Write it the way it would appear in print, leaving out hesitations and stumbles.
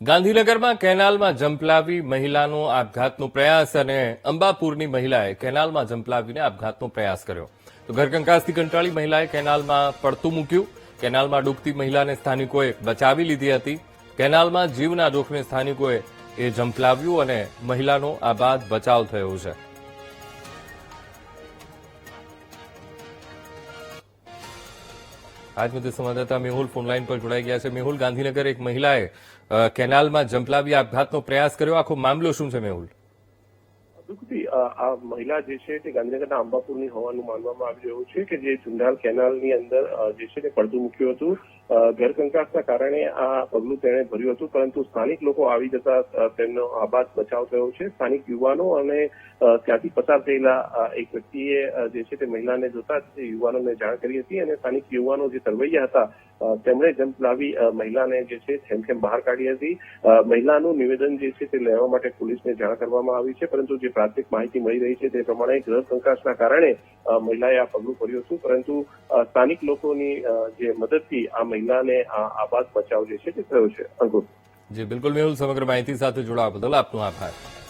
ગાંધીનગરમાં કેનાલમાં ઝંપલાવી મહિલાનો આપઘાતનો પ્રયાસ અને અંબાપુરની મહિલાએ કેનાલમાં ઝંપલાવીને આપઘાતનો પ્રયાસ કર્યો તો ઘરકંકાસથી કંટાળી મહિલાએ કેનાલમાં પડતું મૂક્યું. કેનાલમાં ડૂબતી મહિલાને સ્થાનિકોએ બચાવી લીધી હતી. કેનાલમાં જીવના જોખમે સ્થાનિકોએ એ ઝંપલાવ્યું અને મહિલાનો આ બાદ બચાવ થયો છે. આજ મુદ્દે સંવાદદાતા મેહુલ ફોનલાઈન પર જોડાઈ ગયા છે. મેહુલ, ગાંધીનગર એક મહિલાએ કેનાલમાં ઝંપલાવી આપઘાતનો પ્રયાસ કર્યો, આખો મામલો શું છે મેહુલ? આ મહિલા જે છે તે ગાંધીનગરના અંબાપુરની હોવાનું માનવામાં આવી રહ્યું છે કે જે ચુંડાલ કેનાલની અંદર જે છે તે પડતું મૂક્યું હતું. ઘરકંકાસના કારણે આ પગલું તેણે ભર્યું હતું, પરંતુ સ્થાનિક લોકો આવી જતા તેમનો આબાદ બચાવ થયો છે. સ્થાનિક યુવાનો અને ત્યાંથી પસાર થયેલા એક વ્યક્તિએ જે છે તે મહિલાને જોતા જ યુવાનોને જાણ કરી હતી અને સ્થાનિક યુવાનો જે તરવૈયા હતા તેમણે જમ્પ લાવી મહિલાને જે છે ખેમખેમ બહાર કાઢી હતી. મહિલાનું નિવેદન જે છે તે લેવા માટે પોલીસને જાણ કરવામાં આવી છે, પરંતુ જે પ્રાથમિક માહિતી મળી રહી છે તે પ્રમાણે ઘરકંકાસના કારણે મહિલાએ આ પગલું ભર્યું હતું, પરંતુ સ્થાનિક લોકોની જે મદદથી આ મહિલાને આબાદ બચાવ જે છે તે થયો છે. અંકુર. જી બિલકુલ મેહુલ, સમગ્ર માહિતી સાથે જોડાવા બદલ આપનો આભાર.